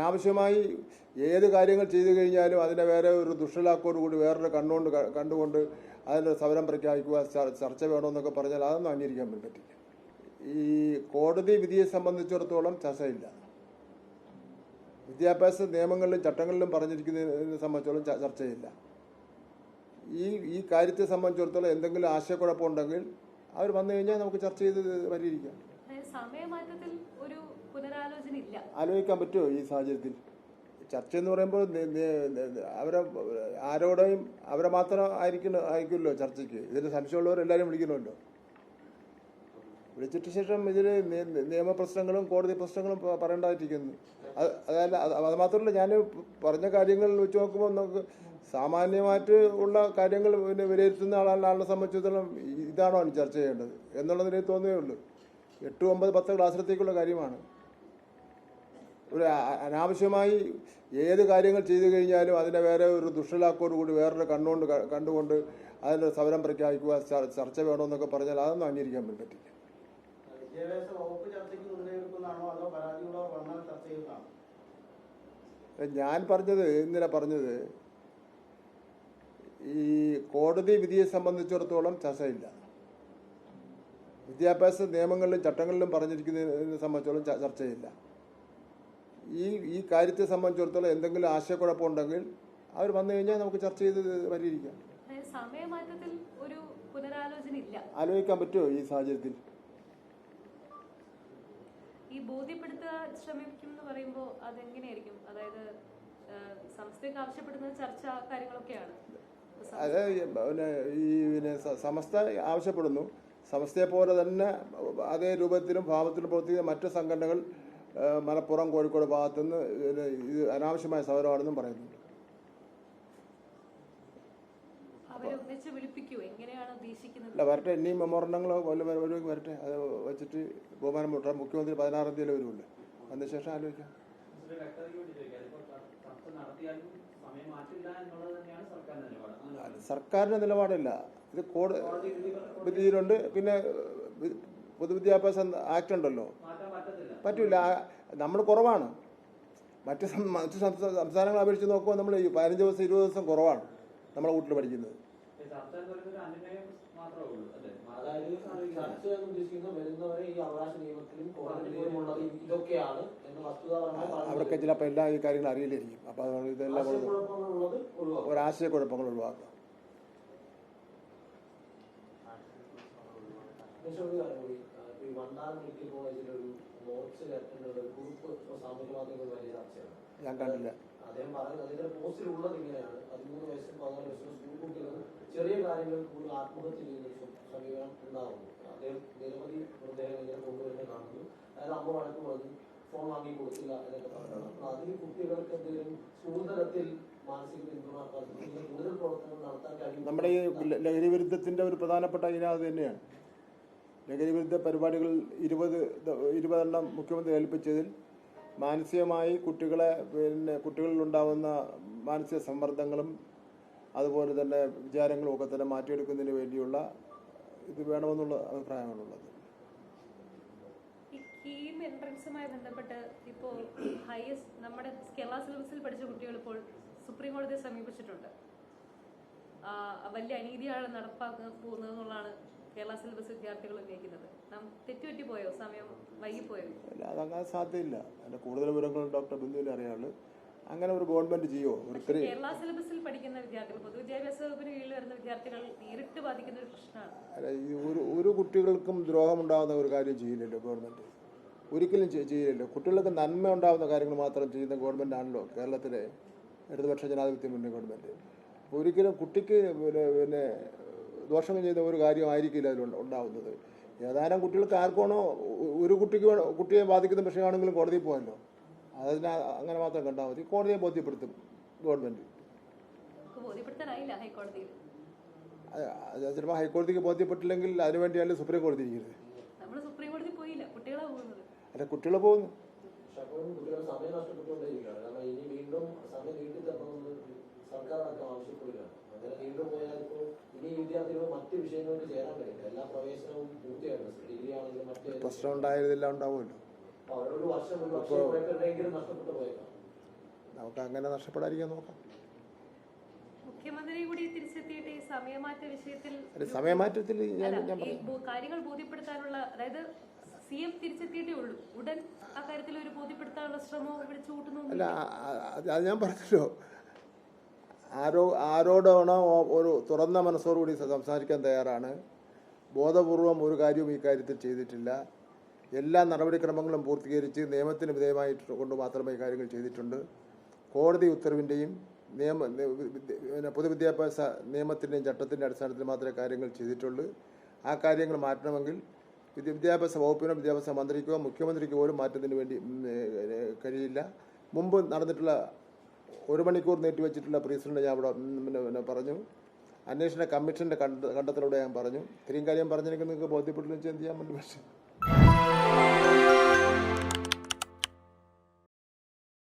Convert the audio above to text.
അനാവശ്യമായി ഏത് കാര്യങ്ങൾ ചെയ്തു കഴിഞ്ഞാലും അതിനെ വേറെ ഒരു ദുഷ്ടലാക്കോടുകൂടി വേറൊരു കണ്ടുകൊണ്ട് അതിൻ്റെ സമരം പ്രഖ്യാപിക്കുക, ചർച്ച വേണമെന്നൊക്കെ പറഞ്ഞാൽ അതൊന്നും അംഗീകരിക്കാൻ പറ്റില്ല. ഈ കോടതി വിധിയെ സംബന്ധിച്ചിടത്തോളം ചർച്ചയില്ല. വിദ്യാഭ്യാസ നിയമങ്ങളിലും ചട്ടങ്ങളിലും പറഞ്ഞിരിക്കുന്നതിനെ സംബന്ധിച്ചോളം ചർച്ചയില്ല. ഈ കാര്യത്തെ സംബന്ധിച്ചിടത്തോളം എന്തെങ്കിലും ആശയക്കുഴപ്പമുണ്ടെങ്കിൽ അവർ വന്നു കഴിഞ്ഞാൽ നമുക്ക് ചർച്ച ചെയ്ത് പരിഹരിക്കാം. ആലോചിക്കാൻ പറ്റുമോ ഈ സാഹചര്യത്തിൽ? ചർച്ച എന്ന് പറയുമ്പോൾ അവരെ മാത്രം ആയിരിക്കുമല്ലോ ചർച്ചയ്ക്ക്. ഇതിന് സംശയമുള്ളവരെല്ലാവരും വിളിക്കണമല്ലോ. വിളിച്ചിട്ട് ശേഷം ഇതിൽ നിയമപ്രശ്നങ്ങളും കോടതി പ്രശ്നങ്ങളും പറയേണ്ടതായിട്ടിരിക്കുന്നു. അത് മാത്രമല്ല, ഞാൻ പറഞ്ഞ കാര്യങ്ങൾ വെച്ച് നോക്കുമ്പോൾ നമുക്ക് സാമാന്യമായിട്ട് ഉള്ള കാര്യങ്ങൾ വിലയിരുത്തുന്ന ആളെ സംബന്ധിച്ചിടത്തോളം ഇതാണോ ചർച്ച ചെയ്യേണ്ടത് എന്നുള്ളതിന് തോന്നുകയേ ഉള്ളൂ. 8, 9, 10 ക്ലാസ്സിലത്തേക്കുള്ള കാര്യമാണ്. ഒരു അനാവശ്യമായി ഏത് കാര്യങ്ങൾ ചെയ്തു കഴിഞ്ഞാലും അതിനെ വേറെ ഒരു ദുഷ്ടലാക്കോടുകൂടി വേറൊരു കണ്ടുകൊണ്ട് അതിൻ്റെ സമരം പ്രഖ്യാപിക്കുക, ചർച്ച വേണമെന്നൊക്കെ പറഞ്ഞാൽ അതൊന്നും അംഗീകരിക്കാൻ പറ്റില്ല. ഞാൻ ഇന്നലെ പറഞ്ഞത് ഈ കോടതി വിധിയെ സംബന്ധിച്ചിടത്തോളം ചർച്ചയില്ല. വിദ്യാഭ്യാസ നിയമങ്ങളിലും ചട്ടങ്ങളിലും പറഞ്ഞിരിക്കുന്നതിനെ സംബന്ധിച്ചോളം ചർച്ചയില്ല. ഈ കാര്യത്തെ സംബന്ധിച്ചിടത്തോളം എന്തെങ്കിലും ആശയക്കുഴപ്പമുണ്ടെങ്കിൽ അവർ വന്നു കഴിഞ്ഞാൽ നമുക്ക് ചർച്ച ചെയ്ത് പരിഹരിക്കാം. ആലോചിക്കാൻ പറ്റുമോ ഈ സാഹചര്യത്തിൽ? ഈ ബോധ്യപ്പെടുത്താൻ ശ്രമിക്കും എന്ന് പറയുമ്പോൾ അതെങ്ങനെയായിരിക്കും? അതായത് സംസ്ഥയ്ക്ക് ആവശ്യപ്പെടുന്ന ചർച്ച കാര്യങ്ങളൊക്കെയാണ്. സമസ്ത ആവശ്യപ്പെടുന്നു. സമസ്തയെ പോലെ തന്നെ അതേ രൂപത്തിലും ഭാവത്തിലും പ്രവർത്തിക്കുന്ന മറ്റ് സംഘടനകൾ മലപ്പുറം, കോഴിക്കോട് ഭാഗത്തുനിന്ന് ഇത് അനാവശ്യമായ സമരമാണെന്നും പറയുന്നുണ്ട്. അല്ല, വരട്ടെ. ഇനിയും മെമ്മോറണ്ടങ്ങളോ വരട്ടെ. അത് വെച്ചിട്ട് ബഹുമാനപ്പെട്ട മുഖ്യമന്ത്രി 16-ാം തീയതി വരുമല്ലോ. അതിനുശേഷം ആലോചിക്കാം. സർക്കാരിന്റെ നിലപാടില്ല. ഇത് കോടതി വിധിയിലുണ്ട്. പിന്നെ പൊതുവിദ്യാഭ്യാസ ആക്ട് ഉണ്ടല്ലോ. പറ്റൂല. നമ്മൾ കുറവാണ്. മറ്റ് സംസ്ഥാനങ്ങളെ അപേക്ഷിച്ച് നോക്കുമ്പോൾ നമ്മൾ 15 ദിവസം 20 ദിവസം കുറവാണ് നമ്മളെ വീട്ടിൽ പഠിക്കുന്നത്. അവർക്ക് ചിലപ്പോൾ എല്ലാ ഈ കാര്യങ്ങളും അറിയില്ലായിരിക്കും. അപ്പൊ ഇതെല്ലാം ഒരാശയക്കുഴപ്പങ്ങൾ ഒഴിവാക്കുക. ഞാൻ കണ്ടില്ല. അദ്ദേഹം പറഞ്ഞത് അതിന്റെ പോസ്റ്റിൽ ഉള്ളത് ഇങ്ങനെയാണ്: 13 വയസ്സും 14 വയസ്സും സ്കൂൾ കുട്ടികൾ ചെറിയ കാര്യങ്ങൾക്ക് പോലും ആത്മഹത്യ ചെയ്യുന്ന സമീപനം ഉണ്ടാകുന്നു. അദ്ദേഹം നിരവധി മൃതദേഹം ഇങ്ങനെ കൊണ്ടുവരുന്ന കാണുന്നു. അതായത് അമ്മ വഴക്ക് പറഞ്ഞു, ഫോൺ വാങ്ങി കൊടുത്തില്ല എന്നൊക്കെ പറഞ്ഞു. അപ്പൊ അതിന് കുട്ടികൾക്ക് എന്തെങ്കിലും സ്കൂൾ തലത്തിൽ മാനസിക പിന്തുണ കൂടുതൽ പ്രവർത്തനങ്ങൾ നടത്താൻ കഴിയും. നമ്മുടെ ഈ ലഹരി വിരുദ്ധത്തിന്റെ ഒരു പ്രധാനപ്പെട്ട ഇനം അത് തന്നെയാണ്. ലഹരി വിരുദ്ധ പരിപാടികൾ 20 മുഖ്യമന്ത്രി ഏൽപ്പിച്ചതിൽ മാനസികമായി കുട്ടികളിലുണ്ടാവുന്ന മാനസിക സമ്മർദ്ദങ്ങളും അതുപോലെ തന്നെ വിചാരങ്ങളും ഒക്കെ തന്നെ മാറ്റിയെടുക്കുന്നതിന് വേണ്ടിയുള്ള ഇത് വേണമെന്നുള്ള അഭിപ്രായമാണുള്ളത്. ഈ കീം എൻട്രൻസുമായി ബന്ധപ്പെട്ട് ഇപ്പോൾ നമ്മുടെ കേരള സിലബസിൽ പഠിച്ച കുട്ടികൾ ഇപ്പോൾ സുപ്രീം കോടതിയെ സമീപിച്ചിട്ടുണ്ട്. വലിയ അനീതിയാണ് നടപ്പാക്കാൻ പോകുന്നതെന്നുള്ളതാണ് കേരള സിലബസ് വിദ്യാർത്ഥികൾ ഉന്നയിക്കുന്നത്. നാം തെറ്റുപറ്റിപ്പോയോ? സമയം വൈകിപ്പോയോ? അല്ല, അതങ്ങനെ സാധ്യമില്ല. അതിന്റെ കൂടുതൽ വിവരങ്ങൾ ഡോക്ടർ ബിന്ദുവിന് അറിയാവുള്ളൂ. അങ്ങനെ ഒരു ഗവൺമെന്റ് ചെയ്യോ? കേരള സിലബസിൽ പഠിക്കുന്ന വിദ്യാർത്ഥികൾ, പൊതുവിദ്യാഭ്യാസ വകുപ്പിന് കീഴിൽ വരുന്ന വിദ്യാർത്ഥികൾ നേരിട്ട് ബാധിക്കുന്ന ഒരു പ്രശ്നമാണ്. അല്ല, ഒരു കുട്ടികൾക്കും ദ്രോഹം ഉണ്ടാകുന്ന ഒരു കാര്യം ചെയ്യില്ലല്ലോ ഗവൺമെന്റ്. ഒരിക്കലും ചെയ്യില്ലല്ലോ. കുട്ടികൾക്ക് നന്മ ഉണ്ടാകുന്ന കാര്യങ്ങൾ മാത്രം ചെയ്യുന്ന ഗവൺമെന്റ് ആണല്ലോ കേരളത്തിലെ ഇടതുപക്ഷ ജനാധിപത്യ മുന്നണി ഗവൺമെന്റ്. ഒരിക്കലും കുട്ടിക്ക് പിന്നെ ദോഷം ചെയ്യുന്ന ഒരു കാര്യമായിരിക്കില്ല അതിൽ ഉണ്ടാവുന്നത്. ഏതാനും കുട്ടികൾക്ക് ആർക്കാണോ ഒരു കുട്ടിയെ ബാധിക്കുന്ന വിഷയമാണെങ്കിലും കോടതിയിൽ പോകാമല്ലോ. അതിന് അങ്ങനെ മാത്രം കണ്ടാൽ മതി. കോടതിയെ ബോധ്യപ്പെടുത്തും ഗവൺമെന്റ്. ചിലപ്പോൾ ഹൈക്കോടതിക്ക് ബോധ്യപ്പെട്ടില്ലെങ്കിൽ അതിനുവേണ്ടിയാണ് സുപ്രീം കോടതി ഇരിക്കുന്നത്. അല്ല, കുട്ടികൾ പോകുന്നു. പ്രശ്നം ഉണ്ടായതെല്ലാം ഉണ്ടാവുമല്ലോ. നമുക്ക് അങ്ങനെ നഷ്ടപ്പെടാതിരിക്കാൻ നോക്കാം. മുഖ്യമന്ത്രി കൂടി തിരിച്ചെത്തിയിട്ട് ഈ സമയമാറ്റ വിഷയത്തിൽ സമയമാറ്റത്തിൽ കാര്യങ്ങൾ ബോധ്യപ്പെടുത്താനുള്ള, അതായത് CM തിരിച്ചെത്തിയിട്ടേ ഉള്ളൂ, ഉടൻ ആ കാര്യത്തിൽ ഒരു ബോധ്യപ്പെടുത്താനുള്ള ശ്രമവും വിളിച്ചു കൂട്ടുന്നു. അല്ല, അത് ഞാൻ പറഞ്ഞല്ലോ, ആരോടാണോ ഒരു തുറന്ന മനസ്സോടുകൂടി സംസാരിക്കാൻ തയ്യാറാണ്. ബോധപൂർവം ഒരു കാര്യവും ഈ കാര്യത്തിൽ ചെയ്തിട്ടില്ല. എല്ലാ നടപടിക്രമങ്ങളും പൂർത്തീകരിച്ച് നിയമത്തിന് വിധേയമായിട്ട് കൊണ്ട് മാത്രമേ ഈ കാര്യങ്ങൾ ചെയ്തിട്ടുണ്ട്. കോടതി ഉത്തരവിൻ്റെയും പൊതുവിദ്യാഭ്യാസ നിയമത്തിൻ്റെയും ചട്ടത്തിൻ്റെ അടിസ്ഥാനത്തിൽ മാത്രമേ കാര്യങ്ങൾ ചെയ്തിട്ടുള്ളൂ. ആ കാര്യങ്ങൾ മാറ്റണമെങ്കിൽ വിദ്യാഭ്യാസ വകുപ്പിനോ വിദ്യാഭ്യാസ മന്ത്രിക്കോ മുഖ്യമന്ത്രിക്കോ പോലും മാറ്റത്തിന് വേണ്ടി കഴിയില്ല. മുമ്പ് നടന്നിട്ടുള്ള 1 മണിക്കൂർ നീട്ടിവെച്ചിട്ടുള്ള പ്രീസിഡന്റ് ഞാൻ അവിടെ പറഞ്ഞു. അന്വേഷണ കമ്മീഷന്റെ കണ്ടെത്തലോടെ ഞാൻ പറഞ്ഞു. ഇത്രയും കാര്യം പറഞ്ഞെനിക്ക് നിങ്ങൾക്ക് ബോധ്യപ്പെട്ടില്ല, എന്ത് ചെയ്യാൻ വേണ്ടി പക്ഷേ